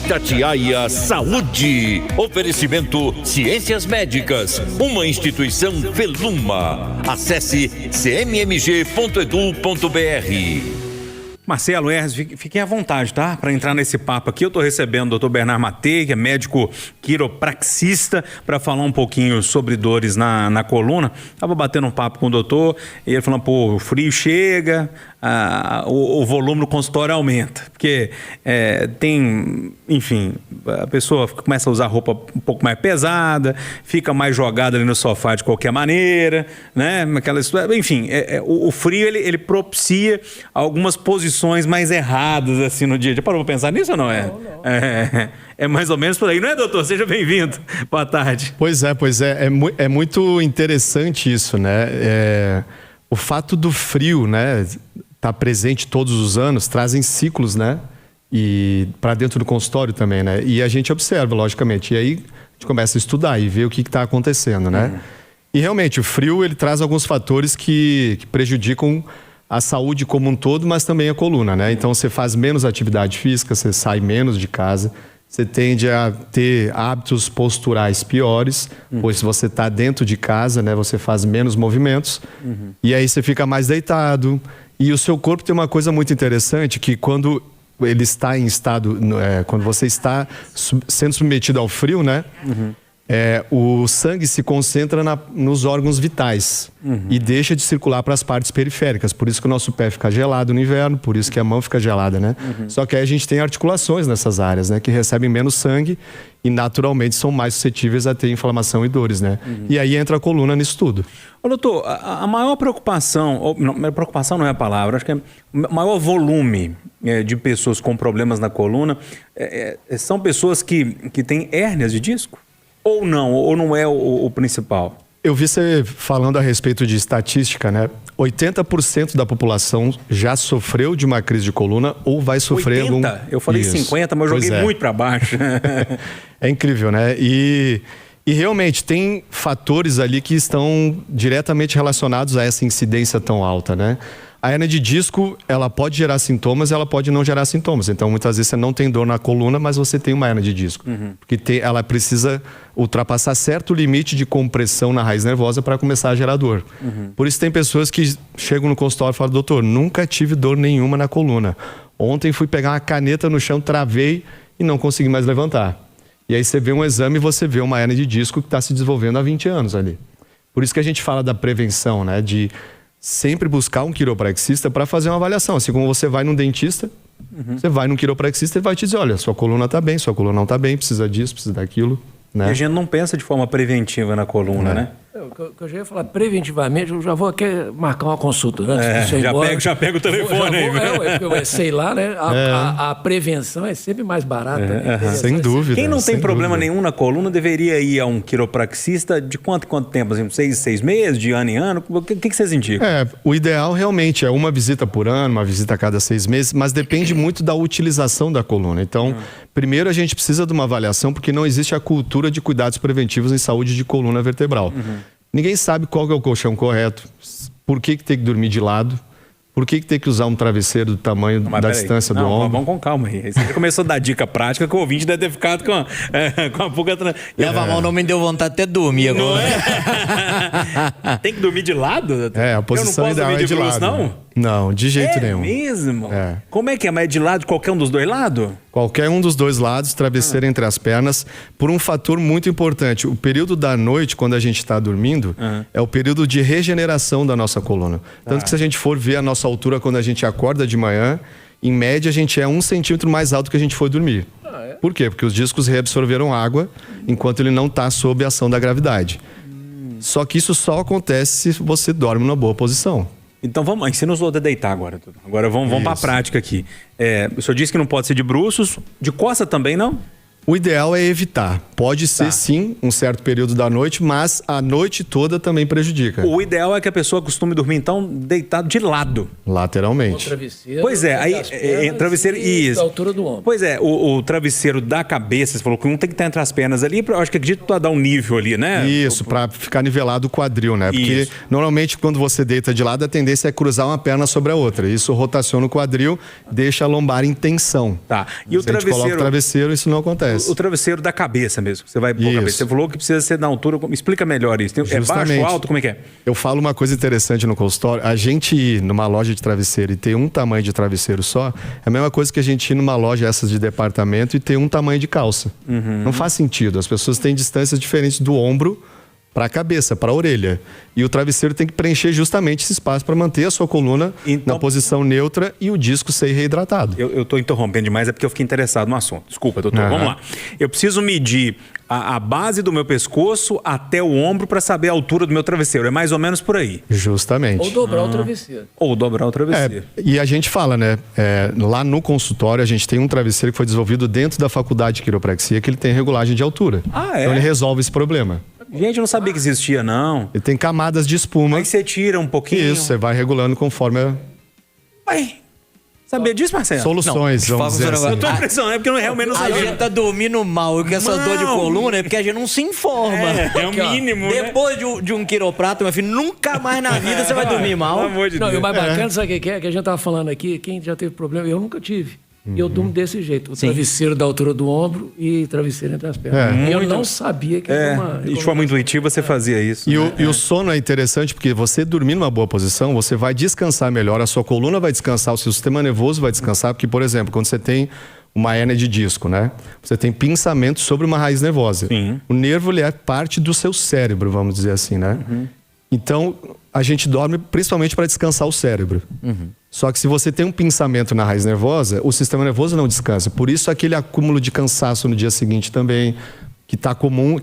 Itatiaia Saúde. Oferecimento Ciências Médicas, uma instituição Veluma. Acesse cmmg.edu.br. Marcelo, Hermes, fiquem à vontade, tá? Para entrar nesse papo aqui, eu estou recebendo o Dr. Bernardo Matei, que é médico quiropraxista, para falar um pouquinho sobre dores na coluna. Estava batendo um papo com o doutor e ele falando, pô, o frio chega, o volume no consultório aumenta. Porque tem, enfim, a pessoa começa a usar roupa um pouco mais pesada, fica mais jogada ali no sofá de qualquer maneira, né? Enfim, o frio, ele propicia algumas posições mais erradas assim no dia. Já parou pra pensar nisso ou não é? Não. É mais ou menos por aí, não é, doutor? Seja bem-vindo. Boa tarde. Pois é. É muito interessante isso, né? O fato do frio, né, tá presente todos os anos, trazem ciclos, né? E para dentro do consultório também, né? E a gente observa, logicamente. E aí a gente começa a estudar e ver o que está acontecendo, né? E realmente o frio, ele traz alguns fatores que prejudicam a saúde como um todo, mas também a coluna, né? Então você faz menos atividade física, você sai menos de casa, você tende a ter hábitos posturais piores, pois se você está dentro de casa, né, você faz menos movimentos, e aí você fica mais deitado. E o seu corpo tem uma coisa muito interessante, que quando ele está em estado, quando você está sendo submetido ao frio, né? O sangue se concentra nos órgãos vitais e deixa de circular para as partes periféricas. Por isso que o nosso pé fica gelado no inverno, por isso que a mão fica gelada, né? Só que aí a gente tem articulações nessas áreas, né? Que recebem menos sangue e naturalmente são mais suscetíveis a ter inflamação e dores, né? E aí entra a coluna nisso tudo. Ô, doutor, a maior preocupação, preocupação não é a palavra, acho que é o maior volume de pessoas com problemas na coluna são pessoas que têm hérnias de disco? Ou não é o principal? Eu vi você falando a respeito de estatística, né? 80% da população já sofreu de uma crise de coluna ou vai sofrer 80? Eu falei isso. 50, mas eu joguei muito para baixo. É incrível, né? E realmente tem fatores ali que estão diretamente relacionados a essa incidência tão alta, né? A hérnia de disco, ela pode gerar sintomas, ela pode não gerar sintomas. Então, muitas vezes você não tem dor na coluna, mas você tem uma hérnia de disco. Porque ela precisa ultrapassar certo limite de compressão na raiz nervosa para começar a gerar dor. Por isso tem pessoas que chegam no consultório e falam, doutor, nunca tive dor nenhuma na coluna. Ontem fui pegar uma caneta no chão, travei e não consegui mais levantar. E aí você vê um exame e você vê uma hérnia de disco que está se desenvolvendo há 20 anos ali. Por isso que a gente fala da prevenção, né? De sempre buscar um quiropraxista para fazer uma avaliação. Assim como você vai num dentista, você vai num quiropraxista e vai te dizer, olha, sua coluna está bem, sua coluna não está bem, precisa disso, precisa daquilo. Né? E a gente não pensa de forma preventiva na coluna, né? Eu já ia falar preventivamente, eu já vou aqui marcar uma consulta, né? Já pega o telefone aí. Eu sei lá, né? A prevenção é sempre mais barata. Né? Sem dúvida. Quem não tem problema nenhum na coluna deveria ir a um quiropraxista de quanto tempo? Assim, 6 meses, de ano em ano? O que vocês indicam? O ideal realmente é uma visita por ano, uma visita a cada 6 meses, mas depende muito da utilização da coluna. Então, primeiro a gente precisa de uma avaliação, porque não existe a cultura de cuidados preventivos em saúde de coluna vertebral. Ninguém sabe qual que é o colchão correto, por que tem que dormir de lado, por que tem que usar um travesseiro do tamanho da distância do ombro. Vamos com calma aí. Você já começou a dar dica prática que o ouvinte deve ter ficado com a pulga... Leva a mão, não me deu vontade até de dormir agora. Não é? Tem que dormir de lado? A posição ideal é de lado. Não? Não, de jeito nenhum. É mesmo? Como é que é? Mas é de lado, qualquer um dos dois lados? Qualquer um dos dois lados, travesseiro entre as pernas, por um fator muito importante. O período da noite, quando a gente está dormindo, é o período de regeneração da nossa coluna. Tanto que se a gente for ver a nossa altura quando a gente acorda de manhã, em média a gente é 1 centímetro mais alto que a gente foi dormir. Por quê? Porque os discos reabsorveram água enquanto ele não está sob a ação da gravidade. Só que isso só acontece se você dorme numa boa posição. Então vamos, ensina-nos a deitar agora. Agora vamos para a prática aqui. O senhor disse que não pode ser de bruços, de costa também não? O ideal é evitar. Pode ser, sim, um certo período da noite, mas a noite toda também prejudica. O ideal é que a pessoa costume dormir, então, deitado de lado. Lateralmente. Travesseiro. Pois é, aí travesseiro e isso. da altura do ombro. Pois é, o travesseiro da cabeça, você falou que um tem que estar entre as pernas ali, eu acho que acredito para dar um nível ali, né? Isso, para ficar nivelado o quadril, né? Porque Isso. normalmente quando você deita de lado, a tendência é cruzar uma perna sobre a outra. Isso rotaciona o quadril, deixa a lombar em tensão. Tá. E o Se a gente coloca o travesseiro, isso não acontece. O travesseiro da cabeça mesmo. Você vai pôr a cabeça. Você falou que precisa ser na altura. Explica melhor isso. É baixo, alto, como é que é? Eu falo uma coisa interessante no consultório. A gente ir numa loja de travesseiro e ter um tamanho de travesseiro só, é a mesma coisa que a gente ir numa loja essas de departamento e ter um tamanho de calça. Não faz sentido. As pessoas têm distâncias diferentes do ombro para a cabeça, para a orelha. E o travesseiro tem que preencher justamente esse espaço para manter a sua coluna na posição neutra e o disco ser reidratado. Eu estou interrompendo demais, é porque eu fiquei interessado no assunto. Desculpa, doutor. Vamos lá. Eu preciso medir a base do meu pescoço até o ombro para saber a altura do meu travesseiro. É mais ou menos por aí. Justamente. Ou dobrar o travesseiro. Ou dobrar o travesseiro. E a gente fala, né? Lá no consultório, a gente tem um travesseiro que foi desenvolvido dentro da faculdade de quiropraxia, que ele tem regulagem de altura. Ah, é? Então ele resolve esse problema. Gente, eu não sabia que existia, não. Ele tem camadas de espuma. Aí você tira um pouquinho. Isso, você vai regulando conforme Ué, sabia disso, Marcelo? soluções, Não, vamos dizer fala com o assim. Eu tô impressionado, é porque eu realmente não A sabia. gente tá dormindo mal e com essa dor de coluna é porque a gente não se informa. É o mínimo, né? Depois de um quiroprata, meu filho, nunca mais na vida você vai dormir mal. Pelo amor de Não, e Deus. o mais bacana, sabe o que é? Que a gente tava falando aqui, quem já teve problema, eu nunca tive. E eu durmo desse jeito. O travesseiro da altura do ombro e travesseiro entre as pernas. E eu não sabia que era uma... E de forma intuitiva você fazia isso. E o sono é interessante porque você dormir numa boa posição, você vai descansar melhor, a sua coluna vai descansar, o seu sistema nervoso vai descansar, porque, por exemplo, quando você tem uma hérnia de disco, né? Você tem pinçamento sobre uma raiz nervosa. Sim. O nervo, ele é parte do seu cérebro, vamos dizer assim, né? Então, a gente dorme principalmente para descansar o cérebro. Só que se você tem um pinçamento na raiz nervosa, o sistema nervoso não descansa. Por isso aquele acúmulo de cansaço no dia seguinte também,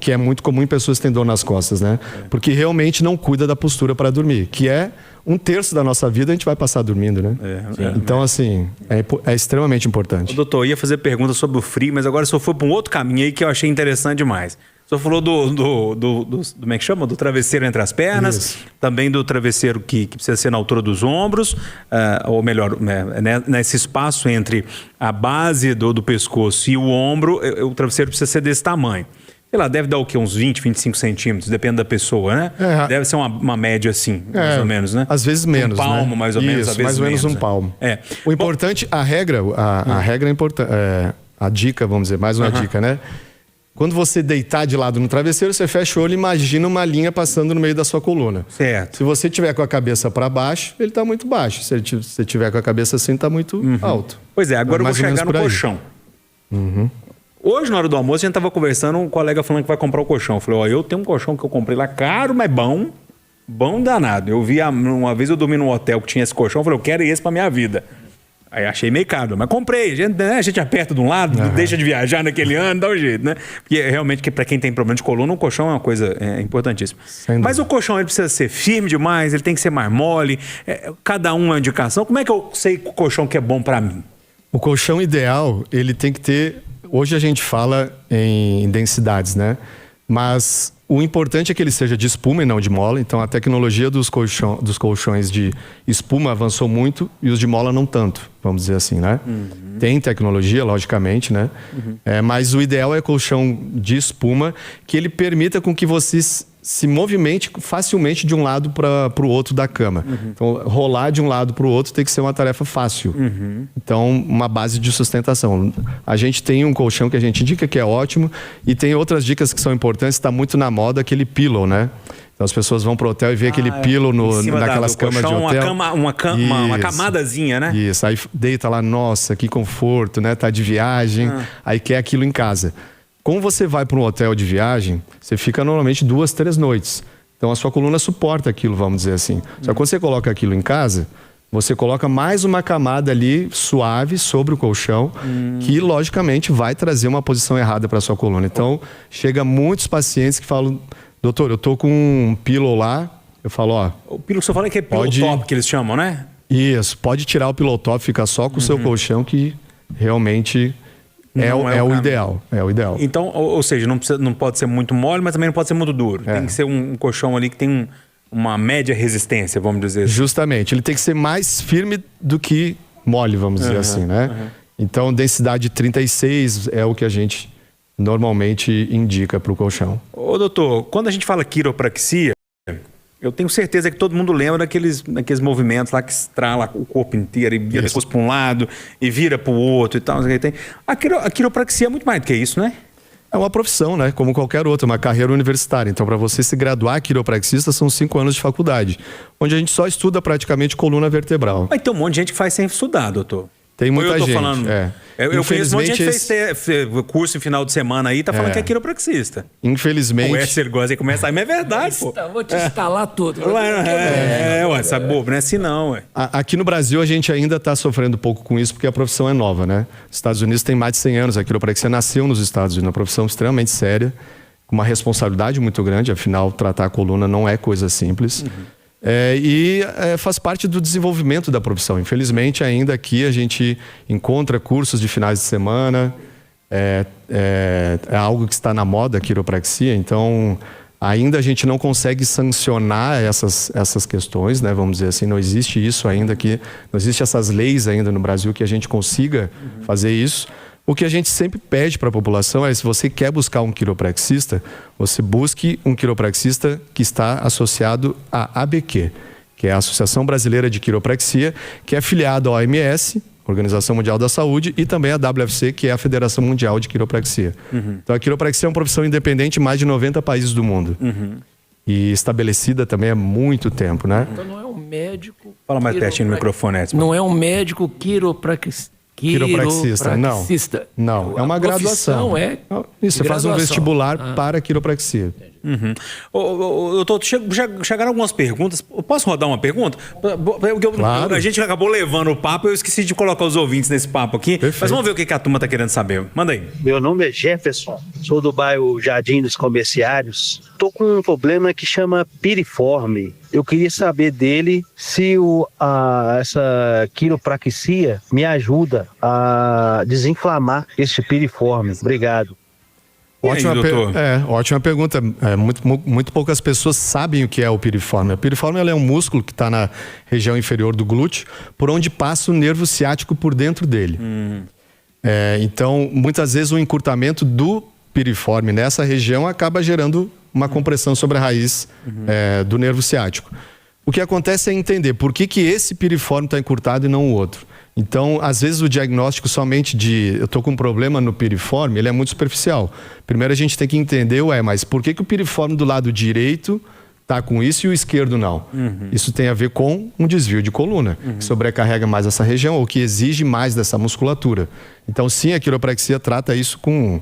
que é muito comum em pessoas que têm dor nas costas, né? Porque realmente não cuida da postura para dormir, que é 1/3 da nossa vida a gente vai passar dormindo, né? Então, assim, é extremamente importante. Doutor, eu ia fazer pergunta sobre o frio, mas agora o senhor foi para um outro caminho aí que eu achei interessante demais. O senhor falou como é que chama? Do travesseiro entre as pernas, Isso. também do travesseiro que precisa ser na altura dos ombros, ou melhor, nesse espaço entre a base do pescoço e o ombro, o travesseiro precisa ser desse tamanho. Sei lá, deve dar o quê? Uns 20, 25 centímetros, depende da pessoa, né? Deve ser uma média assim, mais ou menos, né? Às vezes menos, um palmo, né? mais ou menos, às vezes mais ou menos menos, um palmo. É. O importante, a regra é importante, a dica, vamos dizer, mais uma dica, né? Quando você deitar de lado no travesseiro, você fecha o olho e imagina uma linha passando no meio da sua coluna. Certo. Se você tiver com a cabeça para baixo, ele está muito baixo. Se você tiver com a cabeça assim, está muito alto. Pois é, agora eu vou Mais ou menos chegar no por aí. colchão. Hoje, na hora do almoço, a gente tava conversando, um colega falando que vai comprar o colchão. Eu falei, ó, eu tenho um colchão que eu comprei lá caro, mas bom danado. Eu vi, uma vez eu dormi num hotel que tinha esse colchão, eu falei, eu quero esse pra minha vida. Aí achei meio caro, mas comprei. A gente aperta de um lado, deixa de viajar naquele ano, dá um jeito, né? Porque realmente, pra quem tem problema de coluna, o colchão é uma coisa importantíssima. Mas o colchão, ele precisa ser firme demais, ele tem que ser mais mole. Cada um é uma indicação. Como é que eu sei que o colchão que é bom pra mim? O colchão ideal, ele tem que ter... Hoje a gente fala em densidades, né? Mas o importante é que ele seja de espuma e não de mola. Então a tecnologia dos colchões de espuma avançou muito e os de mola não tanto, vamos dizer assim, né? Tem tecnologia, logicamente, né? Mas o ideal é colchão de espuma que ele permita com que você se movimente facilmente de um lado para o outro da cama. Então, rolar de um lado para o outro tem que ser uma tarefa fácil. Então, uma base de sustentação. A gente tem um colchão que a gente indica que é ótimo e tem outras dicas que são importantes. Está muito na moda aquele pillow, né? Então, as pessoas vão pro hotel e vê aquele pillow naquelas camas de hotel. Uma camadazinha, né? Isso, aí deita lá, nossa, que conforto, né? Tá de viagem, aí quer aquilo em casa. Como você vai para um hotel de viagem, você fica normalmente 2, 3 noites. Então a sua coluna suporta aquilo, vamos dizer assim. Só que quando você coloca aquilo em casa, você coloca mais uma camada ali suave sobre o colchão, que logicamente vai trazer uma posição errada para sua coluna. Então chega muitos pacientes que falam, doutor, eu tô com um pillow lá. Eu falo, ó... O pillow que você fala é que é pillow top que eles chamam, né? Isso, pode tirar o pillow top, fica só com o seu colchão que realmente É o caminho. ideal. É o ideal. Então, ou seja, não pode ser muito mole, mas também não pode ser muito duro. Tem que ser um colchão ali que tem uma média resistência, vamos dizer assim. Justamente. Ele tem que ser mais firme do que mole, vamos dizer assim, né? Então, densidade 36 é o que a gente normalmente indica para o colchão. Ô, doutor, quando a gente fala quiropraxia, eu tenho certeza que todo mundo lembra daqueles movimentos lá que estrala o corpo inteiro e vira depois para um lado e vira para o outro e tal. A quiropraxia é muito mais do que isso, né? É uma profissão, né? Como qualquer outra, uma carreira universitária. Então, para você se graduar quiropraxista, são 5 anos de faculdade, onde a gente só estuda praticamente coluna vertebral. Mas tem um monte de gente que faz sem estudar, doutor. Tem muita gente. Falando, eu conheço um monte de gente que fez curso em final de semana aí e tá falando que é quiropraxista. Infelizmente. O Éster gosta de começar, mas é verdade, pô. Vou te instalar tudo. Sabe, bobo, não é assim não, ué. Aqui no Brasil a gente ainda está sofrendo um pouco com isso porque a profissão é nova, né? Os Estados Unidos tem mais de 100 anos, a quiropraxia nasceu nos Estados Unidos, uma profissão extremamente séria, com uma responsabilidade muito grande, afinal tratar a coluna não é coisa simples. Faz parte do desenvolvimento da profissão. Infelizmente, ainda aqui a gente encontra cursos de finais de semana, é algo que está na moda, a quiropraxia, então ainda a gente não consegue sancionar essas questões, né? Vamos dizer assim, não existe isso ainda aqui, não existe essas leis ainda no Brasil que a gente consiga fazer isso. O que a gente sempre pede para a população é, se você quer buscar um quiropraxista, você busque um quiropraxista que está associado à ABQ, que é a Associação Brasileira de Quiropraxia, que é afiliado à OMS, Organização Mundial da Saúde, e também à WFC, que é a Federação Mundial de Quiropraxia. Então a quiropraxia é uma profissão independente em mais de 90 países do mundo. E estabelecida também há muito tempo, né? Então não é um médico... Fala mais pertinho no microfone, Edson. Não é um médico quiropraxista. Não, é uma graduação. Isso, você faz um vestibular para quiropraxia. Doutor, chegaram algumas perguntas. Eu posso rodar uma pergunta? Claro. A gente acabou levando o papo, eu esqueci de colocar os ouvintes nesse papo aqui. Perfeito. Mas vamos ver o que a turma está querendo saber. Manda aí. Meu nome é Jefferson, sou do bairro Jardim dos Comerciários. Estou com um problema que chama piriforme. Eu queria saber dele se essa quiropraxia me ajuda a desinflamar esse piriforme. Obrigado. Ótima pergunta. Muito poucas pessoas sabem o que é o piriforme. O piriforme é um músculo que está na região inferior do glúteo, por onde passa o nervo ciático por dentro dele. Então, muitas vezes o encurtamento do piriforme nessa região acaba gerando uma compressão sobre a raiz do nervo ciático. O que acontece é entender por que esse piriforme está encurtado e não o outro. Então, às vezes o diagnóstico somente de eu estou com um problema no piriforme, ele é muito superficial. Primeiro a gente tem que entender, mas por que o piriforme do lado direito está com isso e o esquerdo não? Isso tem a ver com um desvio de coluna, que sobrecarrega mais essa região ou que exige mais dessa musculatura. Então, sim, a quiropraxia trata isso com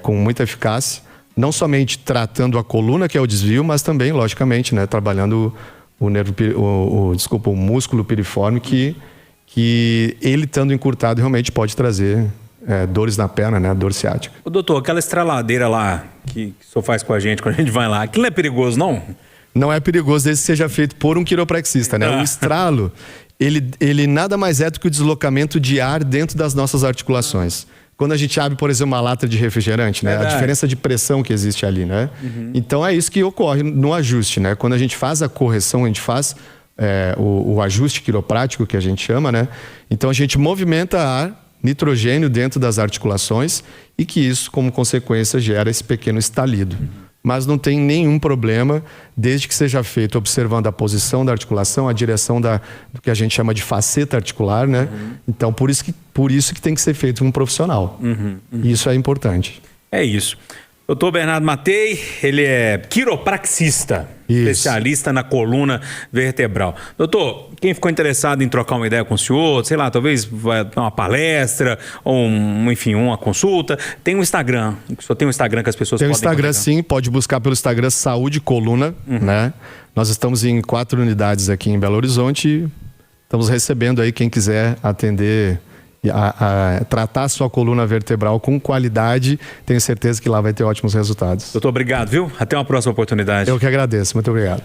muita eficácia. Não somente tratando a coluna, que é o desvio, mas também, logicamente, né, trabalhando o músculo piriforme, que ele, estando encurtado, realmente pode trazer dores na perna, né, dor ciática. Ô, doutor, aquela estraladeira lá que o senhor faz com a gente quando a gente vai lá, aquilo não é perigoso, não? Não é perigoso desde que seja feito por um quiropraxista, né? O estralo, ele nada mais é do que o deslocamento de ar dentro das nossas articulações. Quando a gente abre, por exemplo, uma lata de refrigerante, né? A diferença de pressão que existe ali, né? Então é isso que ocorre no ajuste, né? Quando a gente faz a correção, a gente faz o ajuste quiroprático, que a gente chama, né? Então a gente movimenta ar, nitrogênio dentro das articulações e que isso, como consequência, gera esse pequeno estalido. Mas não tem nenhum problema, desde que seja feito observando a posição da articulação, a direção do que a gente chama de faceta articular, né? Então, por isso que tem que ser feito um profissional. E isso é importante. É isso. Doutor Bernardo Matei, ele é quiropraxista, especialista na coluna vertebral. Doutor, quem ficou interessado em trocar uma ideia com o senhor, sei lá, talvez vai dar uma palestra, ou uma consulta, tem um Instagram. O senhor tem um Instagram que as pessoas podem... Tem um Instagram, sim, pode buscar pelo Instagram Saúde Coluna, né? Nós estamos em 4 unidades aqui em Belo Horizonte, estamos recebendo aí quem quiser atender... tratar a sua coluna vertebral com qualidade, tenho certeza que lá vai ter ótimos resultados. Doutor, obrigado, viu? Até uma próxima oportunidade. Eu que agradeço, muito obrigado.